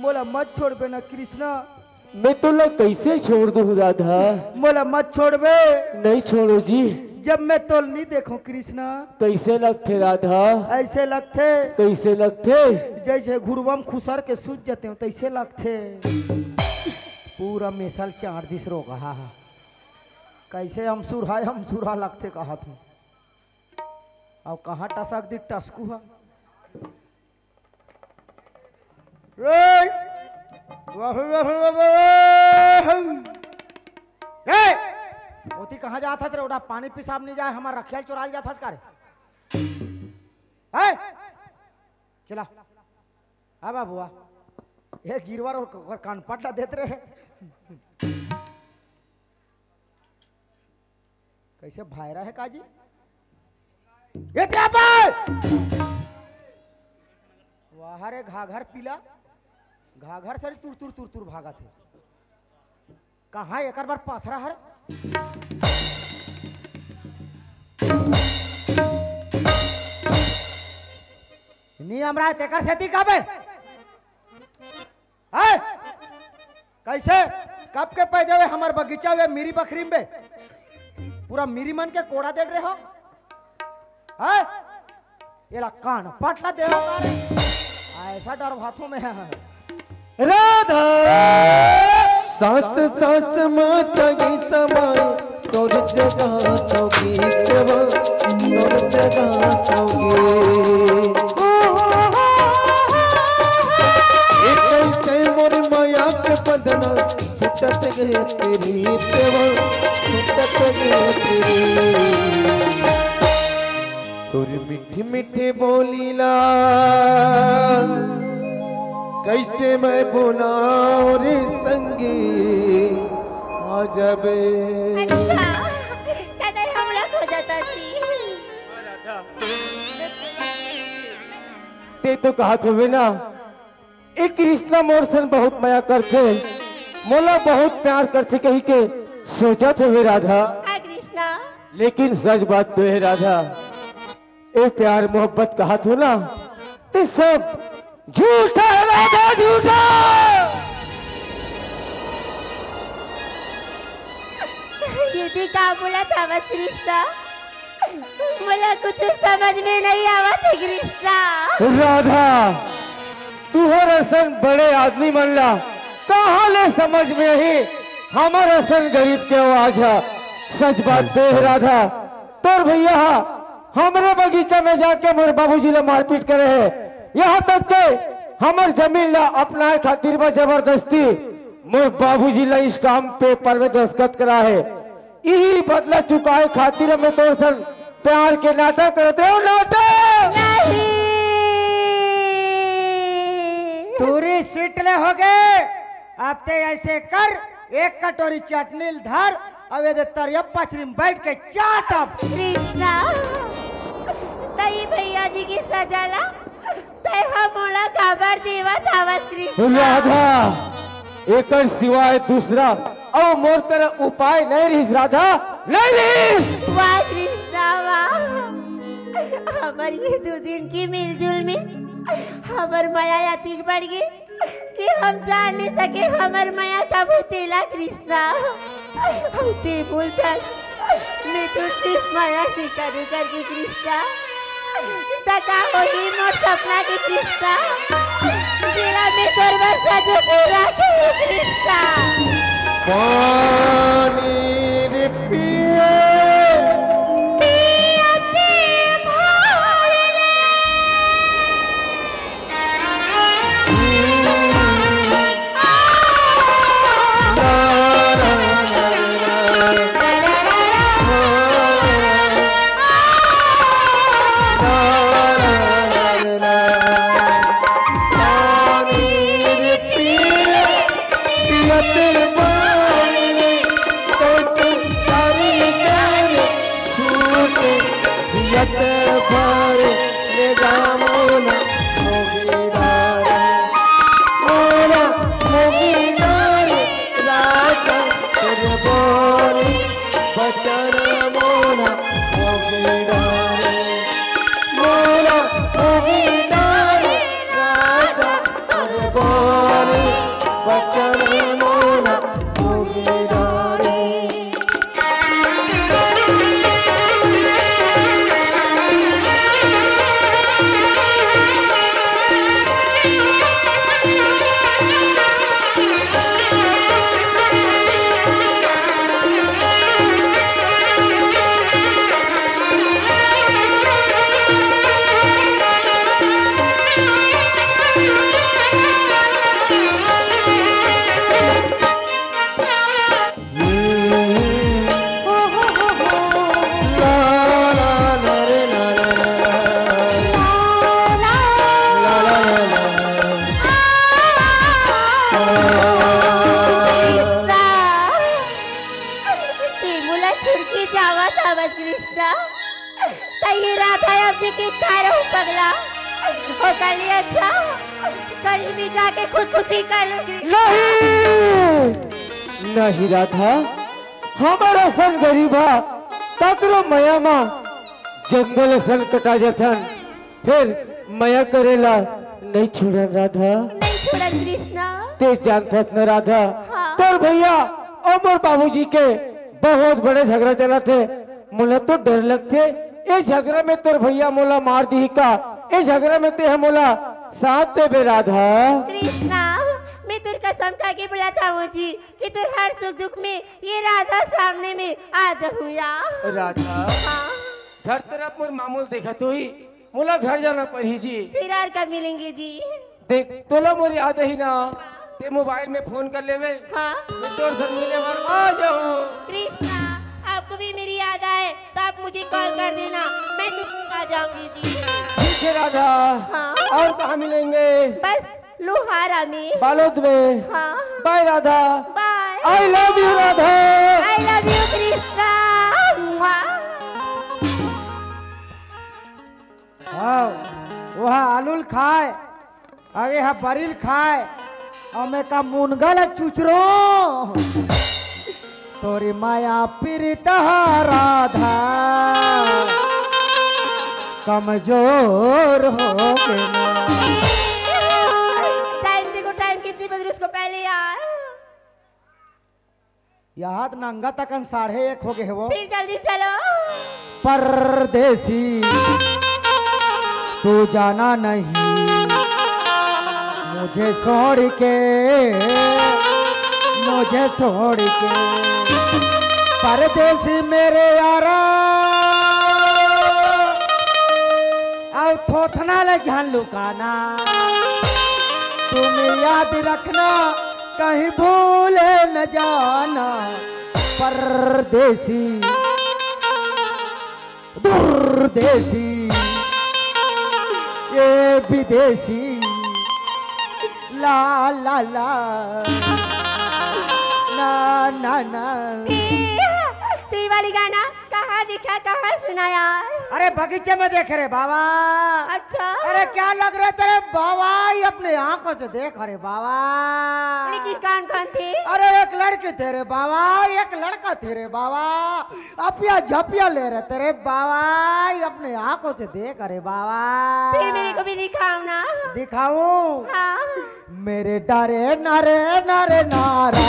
मोला मत छोड़बे ना कृष्णा। मैं तो ला कैसे छोड़ दूं राधा? मोला मत छोड़बे। नहीं छोड़ो जी। जब मैं तो नहीं देखूं कृष्णा। कैसे लगते राधा? ऐसे लगते। कैसे लगते? जैसे घुरवम खुसर के सूझ जाते हो तैसे लगते। पूरा मिसल 4 दिस रो कहा कैसे हम सुरहा लगते कहा तू। अब कहाँ टसक दी टसकू है। ओती कहाँ जाता तेरे उड़ा पानी पिसाब नहीं जाए हमारा रखियाल चुरा जाता है। चला अब बाबुआ ये गिरवर और कान पट्टा देते रहे। कैसे भाईरा है काजी ये वाह रे घाघर पीला घाघर से तुर तुर तुर तुर भागा थे। कहाँ एक बार पाथरा हर नहीं हमरा तेकर से कब है कैसे कब के पैदे हुए हमार बगीचा हुए मेरी बकरी में पूरा मेरी मन के कोड़ा दे रहे हो है ये ला कान पटला दे ऐसा डर हाथों में है। राधा सांस सांस माता की समाए तोर जगह चौकी सेवा तोर जगह चौकी एक ऐसे मोर माया के बदना छुटत गए तेरी सेवा छुटत गए तेरी तोर मीठी मीठी बोलीला कैसे मैं बुलाऊं रे संगी आ जाबे। ते तो कहा थे ना एक कृष्णा मोर सन बहुत माया करते मोला बहुत प्यार करते कही के सोचा थे वे राधा। कृष्णा लेकिन सच बात तो है राधा ए प्यार मोहब्बत कहा थो ना ते सब झूठा है राधा झूठा। दीदी का बोला था बस कृष्णा बोला कुछ समझ में नहीं आवा था कृष्णा। राधा तू हर असन बड़े आदमी मन ला कहाँ ले समझ में ही हमार असन गरीब के आवाज है। सच बात तो है राधा तोर भैया हमारे बगीचा में जाके मोर बाबूजी ला मारपीट करे है यहाँ तक के हमार जमीन ला अपना खातिर में जबरदस्ती मोर बाबूजी ला इस काम पेपर में दस्तखत करा है। यही बदला चुकाए खातिर में तो सन प्यार के नाटक करते हो नाटक पूरी सीट ले हो गए। अब ते ऐसे कर एक कटोरी चटनी धर अब ये तरिया पचरी में बैठ के चाट। अब कृष्णा तई भैया जी की सजाला तय हमोला खबर देवा धावत कृष्णा। राधा एक सिवाय दूसरा और मोर तरह उपाय नहीं रही राधा नहीं रही। वाह कृष्णा वाह हमार ये 2 दिन की मिलजुल में हमार माया यातिक बढ़ गई कि हम जान नहीं सके हमार माया कब तेला कृष्णा। होते बोलता मैं तो सिर्फ माया से करूँ करके कृष्णा तका होगी मोर सपना की कृष्णा जिला में सर्वस्व जो पूरा के कृष्णा। पानी रे पिए और कल ही अच्छा कल भी जाके खुदकुशी कर लूंगी। नहीं नहीं राधा, हमारा सन गरीबा तकरो मया माँ जंगल सन कटा जथन फिर मया करेला नहीं छोड़न राधा। नहीं छोड़ा कृष्णा। ते जानत न राधा, हाँ। तोर भैया और मोर बाबूजी के बहुत बड़े झगड़ा चला थे। मुला तो डर लगते ए झगड़ा में तोर भैया मोला मार दी का। ए झगड़ा में ते मोला साथ दे बे राधा। कृष्णा मैं तुर कसम खा के बुलाता हूँ जी कि तुर हर सुख दुख में ये राधा सामने में आ जाऊँ यार। राधा हाँ। घर तरफ मोर मामूल देखा तो ही मोला घर जाना पड़ी जी। फिर और कब मिलेंगे जी? देख तोला मोर याद ही ना, ते मोबाइल में फोन कर लेवे। हाँ। मैं तोर घर मिले बार आ जाऊँ। कृष्णा आपको भी मेरी याद आए तो आप मुझे कॉल कर देना, मैं तुम आ जाऊंगी जी। ठीक है राधा। हाँ। और कहाँ मिलेंगे? बस लोहारा में। बालोद में। हाँ। Bye Radha. Bye. I love you Radha. I love you Krishna. हाँ वहाँ आलूल खाए आगे हा बरिल खाए और मैं का मुनगल चुचरो तोरी माया पीड़ित राधा कमजोर हो के ना। टाइम देखो, टाइम कितनी बज रही उसको पहले यार। यहाँ नंगा तक 1:30 हो गए है वो। फिर जल्दी चलो। परदेसी तू जाना नहीं मुझे छोड़ के, मुझे छोड़ के परदेसी मेरे यारा आओ थोथना ले जान लुकाना। तुम याद रखना कहीं भूले न जाना। परदेसी दूरदेसी ये विदेशी ला ला ला ना ना ना। तो ये वाली गाना कहाँ दिखा कहाँ सुना यार? अरे बगीचे में देख रहे बाबा। अच्छा। अरे क्या लग रहे तेरे बाबा, ये अपने आंखों से देख रहे बाबा। लेकिन कौन कौन थे? अरे एक लड़की तेरे बाबा, एक लड़का तेरे बाबा, अपिया झपिया ले रहे तेरे बाबा, ये अपने आंखों से देख रहे बाबा। फिर मेरे को भी दिखाओ ना। दिखाऊं? हाँ। मेरे डरे नारे नारे नारा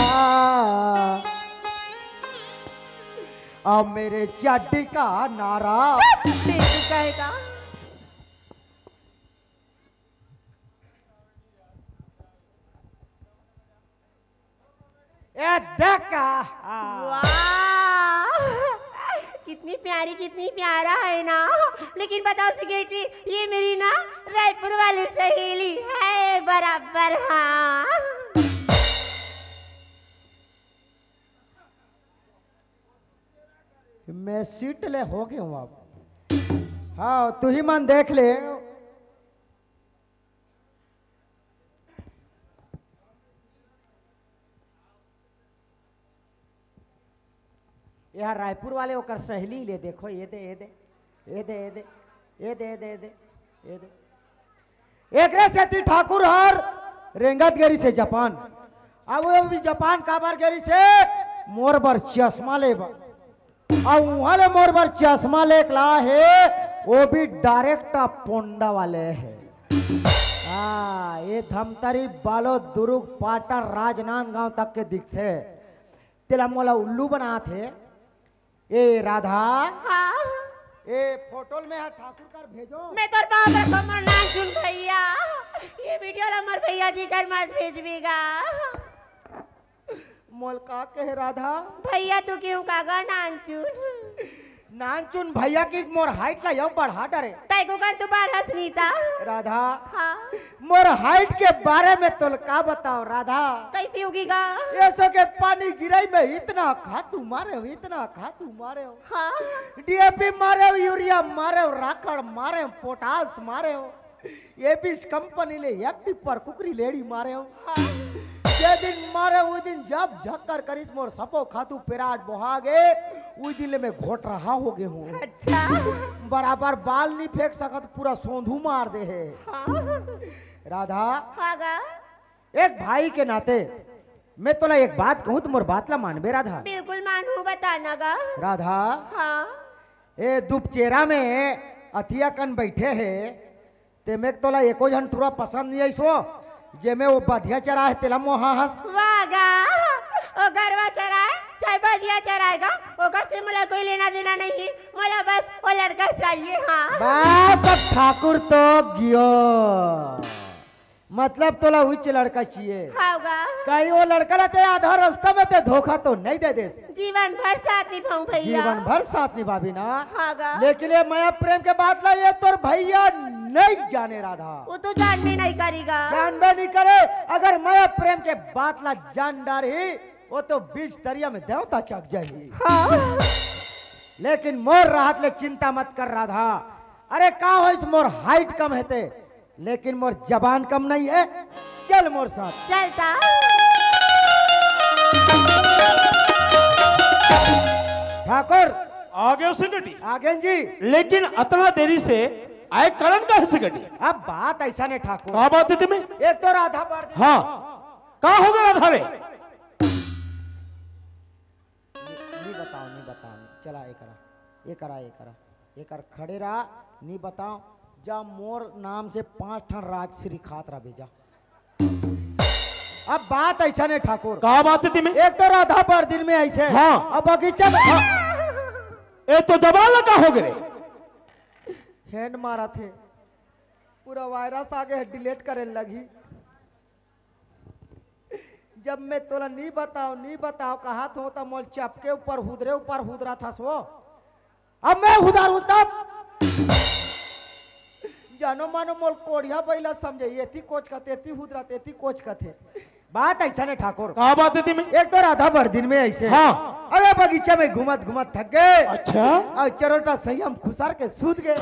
अब मेरे चड्डी का नारा। कहेगा ए देखा वाह कितनी प्यारी कितनी प्यारा है ना। लेकिन बताओ सेक्रेटरी, ये मेरी ना रायपुर वाली सहेली है बराबर। हाँ मैं सीट ले हो गया हूँ अब। हाँ तू ही मन देख ले। यहाँ रायपुर वाले होकर सहेली ले देखो, ये दे ये दे ये दे ये दे ये दे ये दे ये दे ये दे। एक से थी ठाकुर हर रेंगत गेरी से जापान। अब वो भी जापान काबर गेरी से मोर बर चश्मा ले बा। अब वहां ले मोर बर चश्मा ले ला है, वो भी डायरेक्ट पोंडा वाले है। हाँ ये धमतरी बालो दुर्ग पाटन राजनांदगांव तक के दिखते। तेला मोला उल्लू बना थे। ए राधा हाँ ए फोटो में ठाकुर कर भेजो। मैं तो बाप रखो मरना सुन भैया, ये वीडियो अमर भैया जी कर मत भेजवेगा। मोल का कहे राधा भैया तू क्यों कागा नानचुन? नानचुन भैया की मोर हाइट ला यो बढ़ा डरे। तय को कर तू बार हसनीता। राधा हाँ मोर हाइट के बारे में तो का बताओ राधा। कैसी होगीगा? ऐसो के पानी गिराई में इतना खातू मारे हो, इतना खातू मारे हो। हाँ डीएपी मारे हो, यूरिया मारे हो, राखड़ मारे हो, पोटास मारे हो। ये भी इस कंपनी ले एक पर कुकरी लेडी मारे हो। हाँ जे दिन मारे वो दिन जब झक्कर करिस मोर सपो खातू पेराट बोहागे वो दिन ले मैं घोट रहा हो गे हूँ। अच्छा बराबर बाल नहीं फेंक सकत पूरा सोंधू मार दे है। हाँ राधा हागा एक भाई के नाते मैं तोला एक बात कहूँ तो मोर बात ला मानबे राधा। बिल्कुल मानू बताना गा। राधा हाँ ए दुपचेरा में अथिया कन बैठे है ते में तोला एको जन टूरा पसंद नहीं आइसो जे में वो बधिया चरा है तेला मोहा हस। वागा ओ गरवा चराए चाहे बधिया चराएगा ओकर से मला कोई लेना देना नहीं, मला बस वो लड़का चाहिए। हाँ बस ठाकुर तो गियो मतलब तोला उच्च लड़का चाहिए। हागा कहीं वो लड़का रहते आधा रास्ता में ते धोखा तो नहीं दे दे। जीवन भर साथ निभाऊं भैया। जीवन भर साथ निभावी ना। हागा लेकिन ये माया प्रेम के बात ला ये तोर भैया नहीं जाने राधा। वो तो जानबे नहीं करेगा। जानबे नहीं करे अगर माया प्रेम के बात ला जान डारी वो तो बीच दरिया में देवता चक जाएगी। हाँ लेकिन मोर राहत ले चिंता मत कर राधा। अरे का हो इस मोर हाइट कम है ते लेकिन मोर जबान कम नहीं है। चल मोर साथ चलता ठाकुर आगे उसे गटी आगे जी। लेकिन इतना देरी से आए कारण का से गटी। अब बात ऐसा नहीं ठाकुर क्या बात है तुम्हें? एक तो राधा बार हाँ का हो गया राधा रे? नहीं बताओ चला ये करा ये कर खड़े रहा नहीं बताओ जा मोर नाम से 5 ठन राजश्री खात रहा भेजा। अब बात ऐसा नहीं ठाकुर क्या बात है तुम्हें? एक तो राधा पर दिन में ऐसे हाँ। अब बगीचा में ए तो दबाल का हो गए हैंड मारा थे पूरा वायरस आगे डिलीट करे लगी। जब मैं तोला नहीं बताओ कहा तो होता मोल चपके ऊपर हुदरा था सो अब मैं हुदारू तब जानो मानो मोल कोढ़िया बैला समझे एती कोच कथे एती हुदरा तेती कोच कथे। बात ऐसा नहीं ठाकुर क्या बात है तुम्हें? एक तो राधा भर दिन में ऐसे हाँ। अरे बगीचा में घुमत थक गए। अच्छा और चरोटा सही हम खुसार के सूत गए।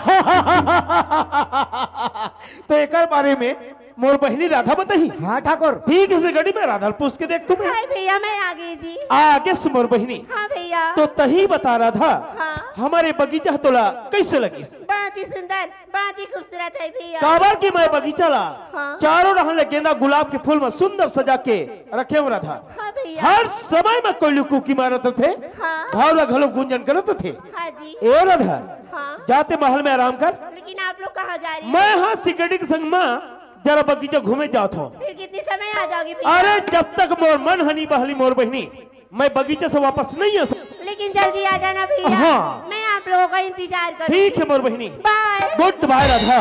तो एक बारे में मोर बहनी राधा बताई। हाँ ठाकुर ठीक है से गड़ी में राधा पूछ के देख तुम्हें। हाय भैया मैं आ गई जी। आगे से मोर बहनी हाँ भैया तो तही बता राधा हाँ। हमारे बगीचा तोला कैसे लगी? बहुत ही सुंदर बहुत ही खूबसूरत है भैया। काबर की मैं बगीचा ला हाँ। चारों रहने गेंदा गुलाब के फूल में सुंदर सजा के रखे हो राधा। हाँ भैया हर समय में कोई लुकू मारत थे हाँ। भावला घलो गुंजन करत थे। हाँ जी ए राधा हाँ। जाते महल में आराम कर। लेकिन आप लोग कहाँ जा रहे हैं? मैं हाँ सिकड़ी के संग में जरा बगीचा घूमे जात हूँ। फिर कितने समय आ जाओगी भैया? अरे जब तक मोर मन हनी बहली मोर बहनी मैं बगीचे से वापस नहीं आ सकता। लेकिन जल्दी आ जाना भैया। हाँ। मैं आप लोगों का इंतजार करूँ। ठीक है मोर बहनी बाय। Good bye Radha.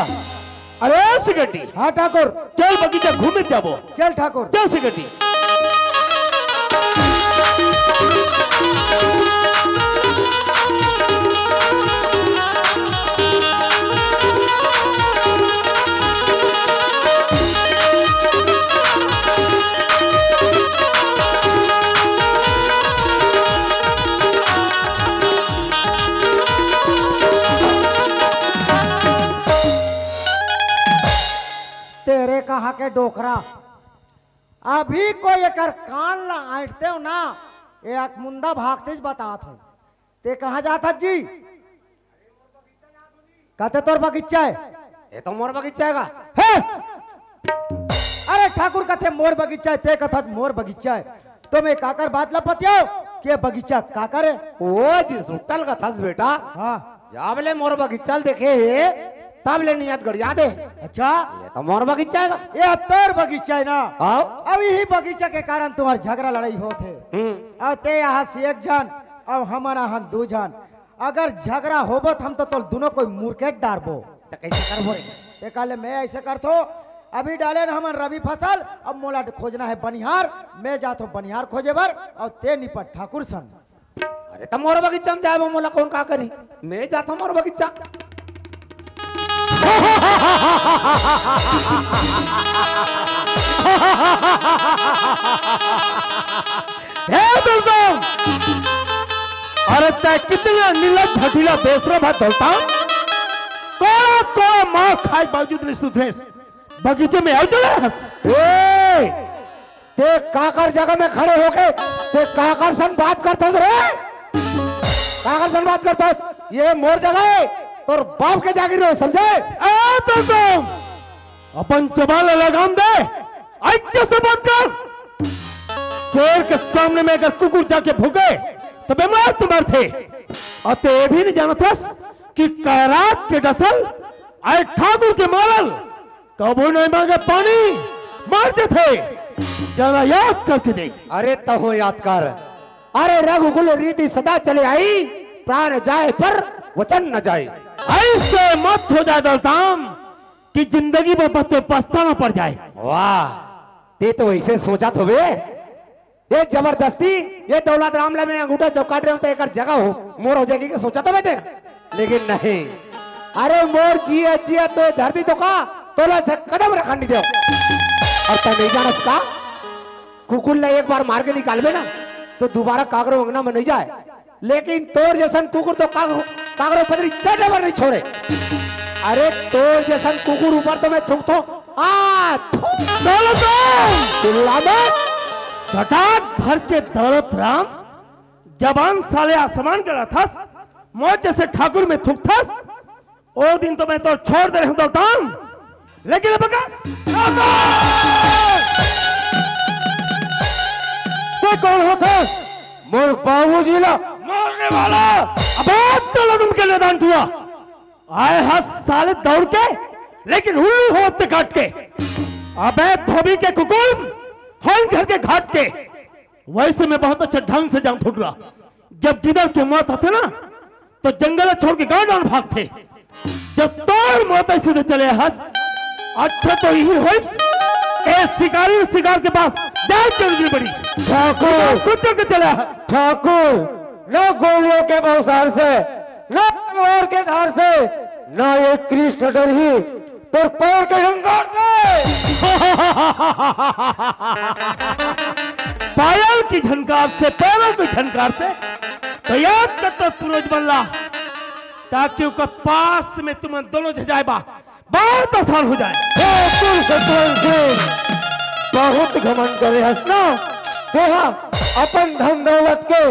अरे सिकटी हाँ ठाकुर चल बगीचा घूमे जाबो। चल ठाकुर चल सिकटी। तेरे कहा के डोकरा अभी कोई एक कान ला आटते हो ना एक मुंदा भागते बतात हूँ ते कहाँ जाता जी कहते तोर बगीचा है ये तो मोर बगीचा है? अरे ठाकुर कहते मोर बगीचा है ते कथा मोर बगीचा है तो मैं काकर बात लपतियो कि बगीचा काकर है। वो जी सुतल का थस बेटा हाँ जब ले मोर बगीचा देखे तब ले नियत गड़िया दे। अच्छा ये तो मोर बगीचा है ये तोर बगीचा है ना। आओ अब यही बगीचा के कारण तुम्हारे झगड़ा लड़ाई होते अब ते यहाँ से 1 जन अब हमारा यहाँ 2 जन अगर झगड़ा होबो हम तो दोनों कोई मुर्केट डारबो तो कैसे करबो रे? ते कहले मैं ऐसे करतो अभी डाले ना हमार रवि फसल अब मोला खोजना है बनिहार मैं जातो बनिहार खोजे बर और ते निपट ठाकुर सन। अरे तो मोर बगीचा में जाए मोला कौन का करी मैं जाता मोर बगीचा। अरे तय कितने नीलत भटीला बेसरा भात धोलता कोड़ा कोड़ा मार खाए बावजूद नहीं सुधरे बगीचे में आओ चले ते काकर जगह में खड़े होके ते काकर सन बात करते रे, काकर सन बात करते। ये मोर जगह है तोर बाप के जागिर हो, समझे? तो अपन जबान लगाम दे, अच्छे से बात कर। शेर के सामने में अगर कुकुर जाके भूखे तो बीमार तुम्हार थे, और ते भी नहीं जानता कि कैरात के डसल आए ठाकुर के मारल कबू नहीं मांगे पानी मारते थे। जरा याद करके देख। अरे तहो याद कर। अरे रघुकुल रीति सदा चले आई, प्राण जाए पर वचन न जाए। ऐसे मत हो जाए दौलताम कि जिंदगी में पछताना पड़ जाए। वाह, ते तो ऐसे सोचा तो बे। ये जबरदस्ती ये दौलत रामला में अंगूठा चौकाट रहे हो तो एक जगह हो मोर हो जाएगी कि सोचा था बेटे, लेकिन नहीं। अरे मोर जिया जिया तो धरती तो का तोला से कदम रखा नहीं दो। और तब नहीं जाना का कुकुर ने एक बार मार के निकाल ना तो दोबारा कागरो अंगना में नहीं जाए, लेकिन तोर जैसन कुकुर तो कागरो पदरी चढ़ने पर नहीं छोड़े। अरे तोर जैसन कुकुर ऊपर तो मैं थूक थो सटाक भर के दौलत राम जबान साले आसमान के रथस मौज जैसे ठाकुर में थूक थस। ओ दिन तो मैं तो छोड़ दे रहा हूं दौलताम, लेकिन बका ते कौन होता? मोर बाबूजी ला मारने वाला। अब तो लगन के मैदान हुआ आए हाथ साले दौड़ के, लेकिन उल्लू होते काट के। अबे धोबी के कुकुर हर घर के घाट के। वैसे मैं बहुत अच्छा ढंग से जाऊं फुट रहा। जब गिदड़ के मौत आते ना तो जंगल छोड़ के गांव डाल भागते। जब तोड़ मौत ऐसे चले हंस अच्छा तो यही हो शिकारी शिकार के पास जाए चलनी पड़ी। ठाकुर कुत्ते के चला ठाकुर, न गोलियों के बौसार से, न तलवार के धार से, न ये कृष्ण डर ही तो पैर के हंकार से। पायल की झनकार से, पैरों की झनकार से तो याद करता सूरज बल्ला, ताकि उसका पास में तुम दोनों जाएगा बहुत आसान हो जाए। बहुत घमंड करे हंसना देखा अपन धन दौलत के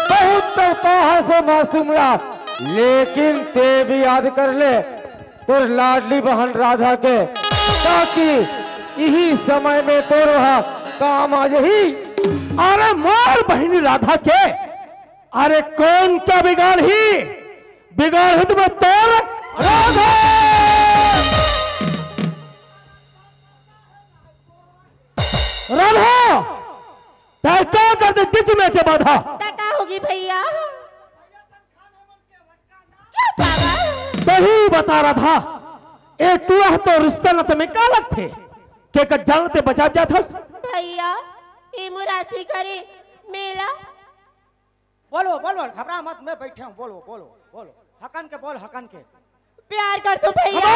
बहुत तरफा से मासूम ला, लेकिन ते भी याद कर ले तो लाडली बहन राधा के, ताकि यही समय में तो रहा काम आ जाही। अरे मोर बहनी राधा के, अरे कौन क्या बिगाड़ ही तुम्हें तोर राधा। राधा तय क्या कर दे बीच में के बाधा। क्या होगी भैया? चुप बाबा। सही बता रहा था ए तू तो रिश्ता न तुम्हें क्या लगते के जानते बचा जाता भैया ये मुरासी करे मेला। बोलो बोलो, घबरा मत, मैं बैठे हूँ। बोलो बोलो बोलो, हकन के बोल, हकन के। प्यार कर तू भैया।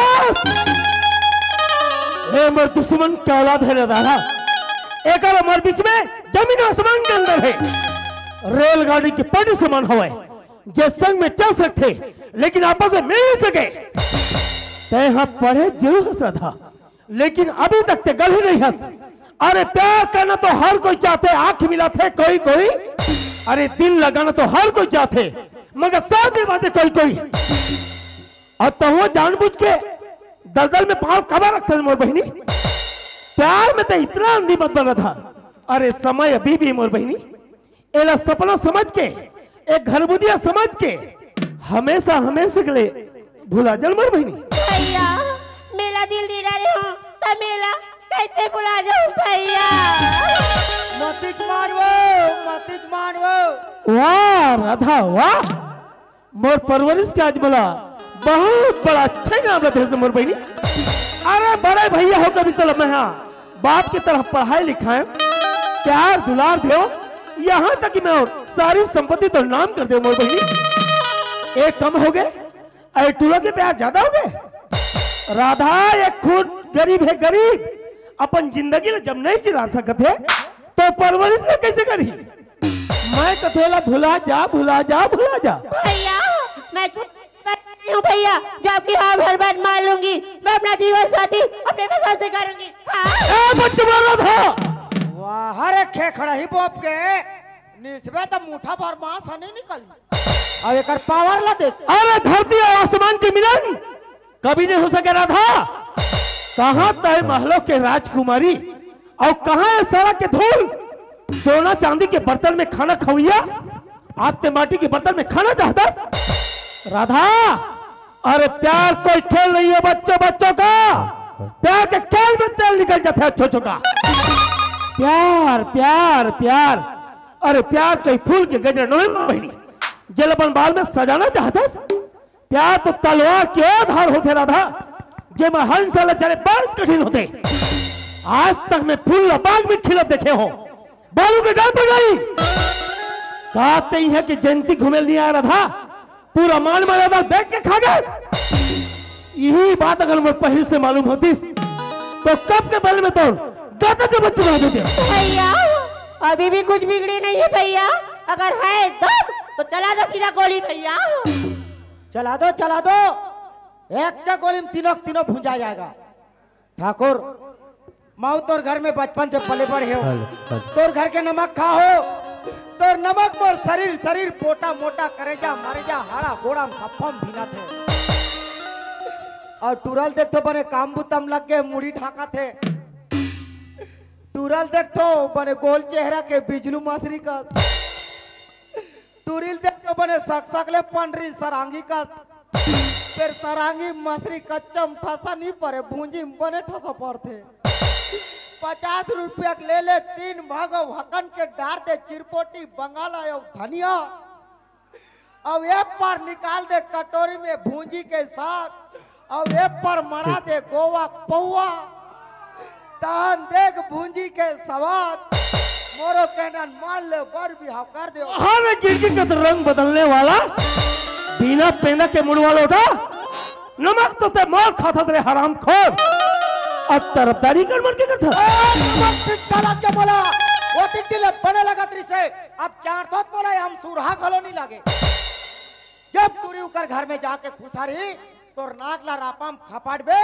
ए मेरे दुश्मन क्या औलाद है राधा, एक हमारे बीच में जमीन आसमान के अंदर है। रेलगाड़ी की पटरी समान हवा है, जो संग में चल सकते लेकिन आपस में मिल नहीं सके। तय हाथ पढ़े जरूर हंस रहा था, लेकिन अभी तक ते गल ही नहीं हंस। अरे प्यार करना तो हर कोई चाहते, आंख मिलाते कोई कोई, अरे दिल लगाना तो हर कोई चाहते, मगर साथ निभाते कोई कोई। और तो वो जानबूझ के दलदल में पांव कबा रखते मोर बहनी। प्यार में तो इतना अंधी मत बना था। अरे समय अभी भी मोर बहनी एला सपना समझ के, एक घरबुदिया समझ के हमेशा हमेशा के लिए भूला जल मोर बहनी। भैया मेला दिल दे रहे हो तो मेला कैसे भुला जाऊं भैया? मतिक मारवो। वाह राधा वाह, मोर परवरिश के आज बोला बहुत बड़ा अच्छा नाम रखे से मोर बहनी। अरे बड़े भैया हो कभी तो मैं बाप की तरह पढ़ाई लिखाए, प्यार दुलार दो, यहाँ तक कि मैं और सारी संपत्ति तो नाम कर दे मोर बहनी। एक कम हो गए, अरे टूला के प्यार ज्यादा हो गए। राधा एक खुद गरीब है, गरीब अपन जिंदगी जब नहीं चला सकते तो परवरिश ने कैसे करी? मैं कथेला भुला जा भुला जा भुला जा। भैया मैं हूँ भैया, जो आपकी हाँ भर बात मान लूंगी, मैं अपना जीवन साथी अपने पसंद से करूंगी। हाँ? बच्चे बोल रहा था। वाह अरे खेखड़ा ही बोप के निस्बे तो मुठा भर मांस नहीं निकली और एक पावर ला देख। अरे धरती और आसमान के मिलन कभी नहीं हो सके राधा। कहाँ तय महलों के राजकुमारी और कहाँ है सारा के धूल। सोना चांदी के बर्तन में खाना खवैया, आते माटी के बर्तन में खाना चाहता राधा। अरे प्यार कोई खेल नहीं है बच्चों बच्चों का। प्यार के खेल में तेल निकल जाता है छोचों का। प्यार प्यार प्यार अरे प्यार कोई फूल के गजरे नवंबर महीने जलबन बाल में सजाना चाहता। प्यार तो तलवार के धार होते राधा, जे में हंस चले बड़ कठिन होते। आज तक मैं फूल बाग में खिलत देखे हो, बालू के डाल पर गई। कहते ही है कि जयंती घुमेल नहीं आया राधा, पूरा मान मर्यादा बैठ के खा गए। यही बात अगर मैं पहले से मालूम होती तो कब के बल में तो गाता जब चुना देते। भैया अभी भी कुछ बिगड़ी नहीं है भैया, अगर है दम तो चला दो सीधा गोली भैया। चला दो एक के गोली में तीनों भुंजा जाएगा। ठाकुर माऊ तोर घर में बचपन से पले बड़े हो, तोर घर के नमक खा हो, तोर नमक मोर शरीर पोटा मोटा करे जा मरे जा हाड़ा गोड़ा में सफम भीना थे। और टूरल देख तो बने काम बुतम लग के मुड़ी ढाका थे। टूरल देख तो बने गोल चेहरा के बिजलू मसरी का। टूरिल देख तो बने सकले पंडरी सरांगी का। फिर सरांगी मसरी कच्चम ठसा नहीं पड़े भूंजी बने ठसा पड़ते। 50 रुपया ले ले 3 भाग हकन के डार दे चिरपोटी बंगाल आयो धनिया। अब एक पर निकाल दे कटोरी में भूंजी के साथ। अब एक पर मरा दे गोवा पौवा। तान देख भूंजी के स्वाद मोरो कहना मान ले बर बिहाव कर दे। हर गिरगी का तो रंग बदलने वाला बिना पेना के मुड़ वाला होता। नमक तो ते मार खाता तेरे हराम खोर और तरफदारी कर मर के करता। के बोला वो टिकटिले बने लगा तेरी से। अब 4 तो बोला हम सुरहा खलो नहीं लगे। जब पूरी उकर घर में जाके खुशारी तो नागला रापाम खपाट बे।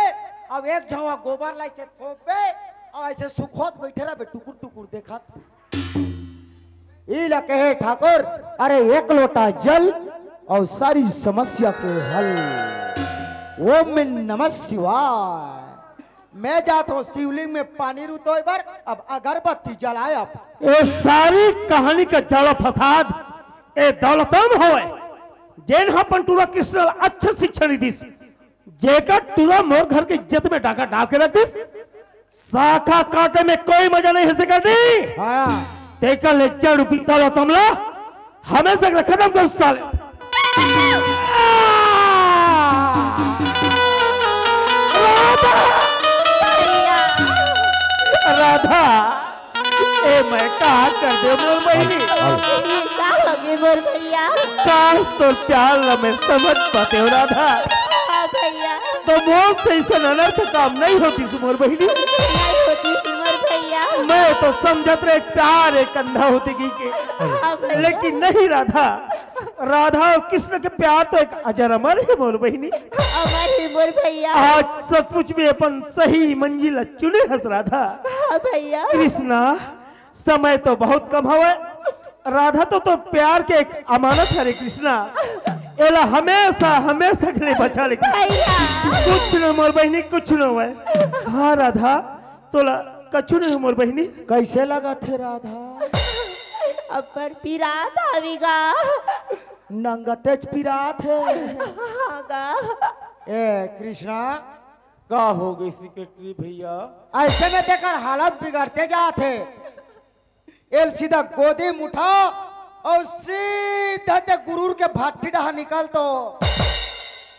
अब एक झवा गोबर लाई से थोप बे और ऐसे सुखोत बैठे रहे टुकुर देखत। ई लके ठाकुर अरे एक लोटा जल और सारी समस्या को हल। ओम नमः शिवाय। मैं जाता हूँ शिवलिंग में पानी रुतो बार अब अगरबत्ती जलाया। ये सारी कहानी का जड़ फसाद ए दौलतम होए जेन अपन टूरा कृष्ण अच्छा शिक्षा नहीं दिस। जेकर टूरा मोर घर के इज्जत में डाका डाल के रख दिस। शाखा काटे में कोई मजा नहीं है कर दी। हाँ तेका लेक्चर रुपी दौलतम ला हमेशा खत्म कर साले। राधा ए मैं कहा कर दे मोर बहनी। मोर भैया काश तो प्यार में समझ पाते हो राधा। भैया तो मोर से इसे अनर्थ काम नहीं होती सुमोर बहनी। नहीं होती मोर भैया। मैं तो समझत रहे प्यार एक अंधा होती के लेकिन नहीं राधा। राधा और कृष्ण के प्यार तो एक अजर अमर है मोर बहनी। अमर है मोर भैया। आज सचमुच में अपन सही मंजिल चुने हस राधा। भैया कृष्णा समय तो बहुत कम हुआ। राधा तो प्यार के एक अमानत है रे कृष्णा। एला हमेशा हमेशा के लिए बचा ले। कुछ न मोर बहनी कुछ न हुआ। हाँ राधा तोला कछु नहीं मोर बहनी। कैसे लगा थे राधा? अपर पिरात आवेगा नंगतेज पिरात है। ए कृष्णा का हो गई सेक्रेटरी भैया? ऐसे में देखकर हालत बिगड़ते जाते। एल सीधा गोदी में उठा और सीधा ते गुरूर के भाटी डहा निकाल तो।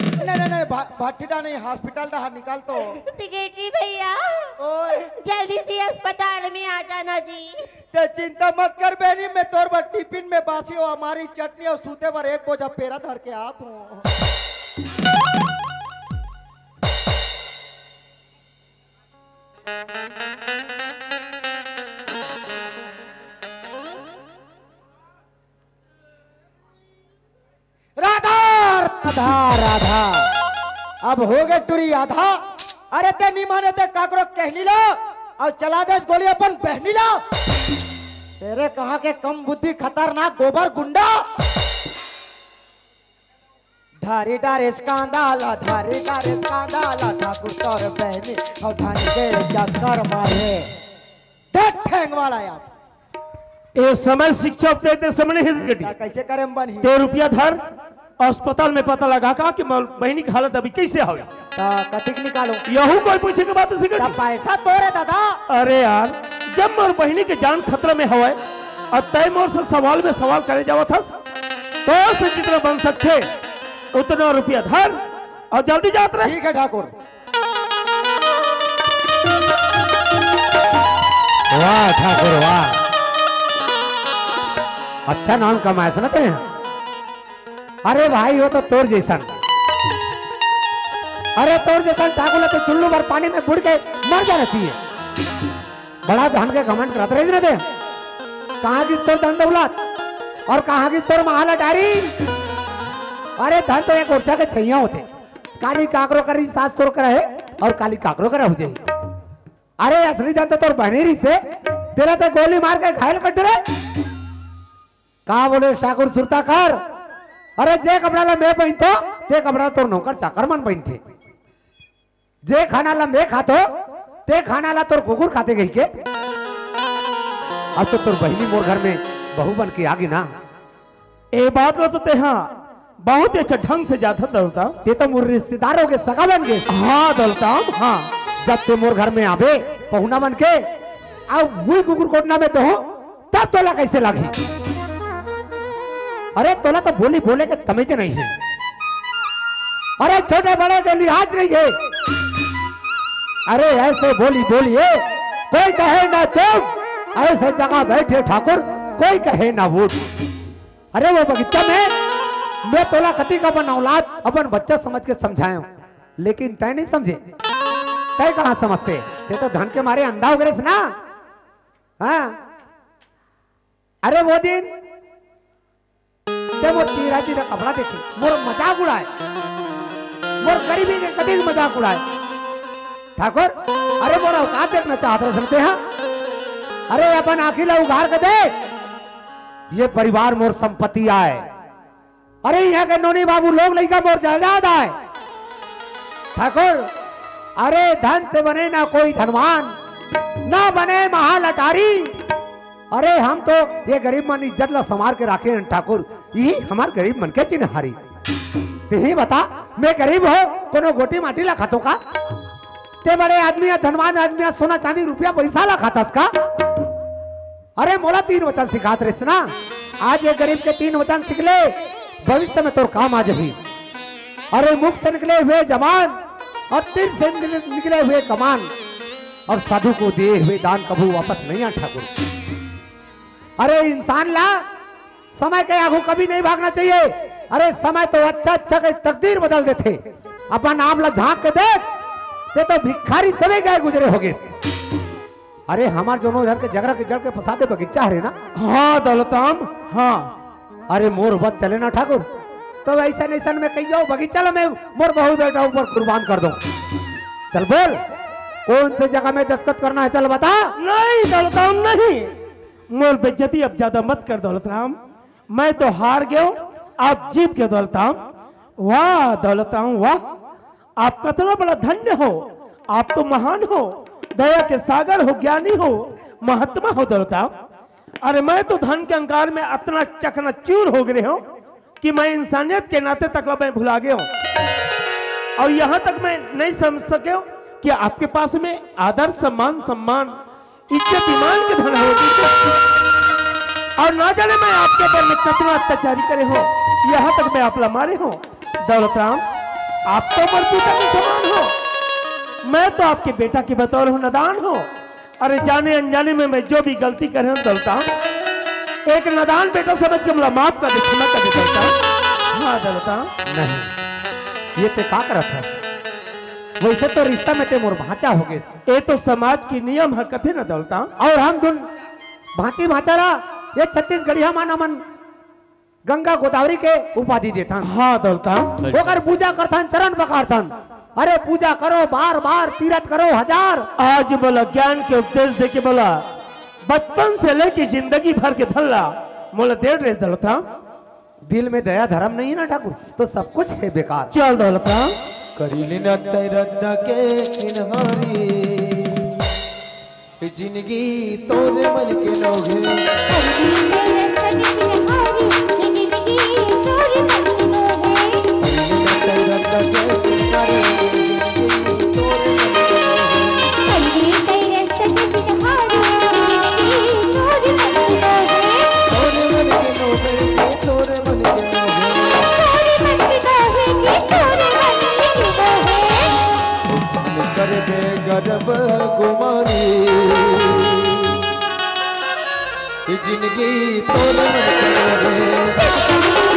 नहीं भाटी डहा नहीं हॉस्पिटल डहा निकाल तो। सेक्रेटरी भैया ओए जल्दी से अस्पताल में आ जाना जी। ते चिंता मत कर बेनी मैं तोर पर टिफिन में बासी और हमारी चटनी और सूते पर एक बोझा पेरा धर के आत हूँ। राधा राधा राधा अब हो गए टूरी आधा। अरे ते नहीं माने ते काकरो कहनी लो और चला दे गोली अपन बहनी लो। तेरे कहा के कम बुद्धि खतरनाक गोबर गुंडा। धारी डारेस कांदाला धारी डारेस कांदाला ठाकुर तोर बहनी और धानी के चक्कर मारे देख ठेंग वाला यार। ये समय शिक्षा देते समय ही कैसे करें बनी तो रुपया धर अस्पताल में पता लगा का कि बहनी की हालत अभी कैसे हो कतिक निकालो यहू कोई पूछे के बात का पैसा तोरे दादा। अरे यार जब मोर बहनी के जान खतरा में हवा और तय मोर से सवाल में सवाल करे जावा था तो से जितना बन सकते उतना रुपया धर और जल्दी जात रहे। ठीक है ठाकुर। वाह ठाकुर वाह, अच्छा नाम कमाए सुनते हैं। अरे भाई हो तो तोर जैसन, अरे तोर जैसन ठाकुर तो चुल्लू भर पानी में बुड़ के मर जाना चाहिए। बड़ा धन के घमंड करते रहे ना थे। कहाँ की तोर धन दौलत और कहाँ की तोर महाल अटारी। अरे धन तो एक ओरछा के छैया होते, काली काकरो करी सास तोर कर है और काली काकरो कर हो जाए। अरे असली धन तो तोर बहनेरी से तेरा तो गोली मार के घायल कर दे। कहा बोले ठाकुर सुरता कर। अरे जे कपड़ा ला मैं पहनतो ते कपड़ा तोर नौकर चाकर मन पहनते। जे खाना ला मैं खातो ते खाना ला तोर कुकुर खाते गई के। अब तो तोर बहनी मोर घर में बहू बन के आगी ना। ये बात लो तो ते हाँ बहुत ही अच्छा ढंग से जाता दौलता। ते तो मोर रिश्तेदारों के सगा बन गए। हाँ दौलता हाँ जब ते मोर घर में आवे पहुना बन के अब वही कुकुर कोटना में तो हो तब तोला कैसे लगी। अरे तोला तो बोली बोले के तमीज नहीं है। अरे छोटे बड़े के लिहाज नहीं है। अरे ऐसे बोली बोलिए कोई कहे ना चुप, ऐसे जगह बैठे ठाकुर कोई कहे ना वोट। अरे वो बगीचा में मैं तोला कति का अपन औलाद अपन बच्चा समझ के समझाया, लेकिन तय नहीं समझे। तय कहाँ समझते, ते तो धन के मारे अंधा हो गए ना। हाँ अरे वो दिन मोर तीरा तीरा कपड़ा देखे मोर मजाक उड़ाए, मोर गरीबी के कभी मजाक उड़ाए। ठाकुर अरे मोर औकात देखना चाहते सुनते हैं। अरे अपन आखिर उघार के देख, ये परिवार मोर संपत्ति आए। अरे यहाँ के नोनी बाबू लोग लड़का मोर जायदाद आए। ठाकुर अरे धन से बने ना कोई धनवान, ना बने महाल अटारी। अरे हम तो ये गरीब मन इज्जत ला संवार के राखे हैं ठाकुर, यही हमार गरीब मन के चिन्हारी। ही बता मैं गरीब हो कोनो गोटी माटी ला खातो का? ते बड़े आदमी धनवान आदमी सोना चांदी रुपया पैसा ला खातास का? अरे मोला 3 वचन सिखात रहे ना। आज ये गरीब के 3 वचन सीख ले, भविष्य में तोर काम आ जाही। अरे मुख से निकले हुए जवान और दिल से निकले हुए कमान, और साधु को दिए हुए दान कभी वापस नहीं आ ठाकुर। अरे इंसान ला समय के आगू कभी नहीं भागना चाहिए। अरे समय तो अच्छा अच्छा के तकदीर बदल देते। अपन आप ला झांक के देख, ते तो भिखारी सभी गए गुजरे होगे। अरे हमार दोनों इधर के जगरा के जड़ के फसादे बगीचा है ना। हाँ दौलताम हाँ। अरे मोर बत चले ना ठाकुर, तो ऐसा नहीं में कही बगीचा ला मैं मोर बहू बेटा ऊपर कुर्बान कर दो। चल बोल कौन से जगह में दस्तखत करना है, चल बता। नहीं दौलताम नहीं, मोर बेइज्जती अब ज्यादा मत कर दौलतराम। मैं तो हार गया, आप जीत गए दौलताम। वाह दौलताम वाह, आप कितना बड़ा धन्य हो। आप तो महान हो, दया के सागर हो, ज्ञानी हो, महात्मा हो दौलताम। अरे मैं तो धन के अहंकार में इतना चकनाचूर हो गए हूं कि मैं इंसानियत के नाते तक मैं भुला गया हूं। और यहां तक मैं नहीं समझ सके कि आपके पास में आदर सम्मान सम्मान इज्जत ईमान के धन है। और ना जाने मैं आपके ऊपर में कितना अत्याचारी करे हो, यहाँ तक मैं आप मारे हो। दौलतराम आप तो मर पिता के समान हो, मैं तो आपके बेटा की बतौर हूँ, नादान हो। अरे जाने अनजाने में मैं जो भी गलती कर रहा हूँ दौलतराम, एक नादान बेटा समझ के मुझे माफ कर दे, क्षमा कर दे दौलतराम। हाँ दौलतराम नहीं ये ते का करत है, वैसे तो रिश्ता में ते मोर भाचा हो गए। ये तो समाज की नियम है कथे ना दौलतराम। और हम दुन भांति भाचारा ये छत्तीसगढ़िया माना मन गंगा गोदावरी के उपाधि देथन। हाँ दौलतराम ओकर पूजा करथन, चरण पखारथन। अरे पूजा करो बार बार, तीरथ करो हजार। आज बोला ज्ञान के उपदेश दे के बोला बचपन से लेके जिंदगी भर के धल्ला मोला दे रहे दौलता। दिल में दया धर्म नहीं है ना ठाकुर, तो सब कुछ है बेकार। चल दौलता। करीली न रद्द के चिन्हारी जिंदगी तोरे मन के लोगे गरब कुमारी जिंदगी तोरे मन के लोगे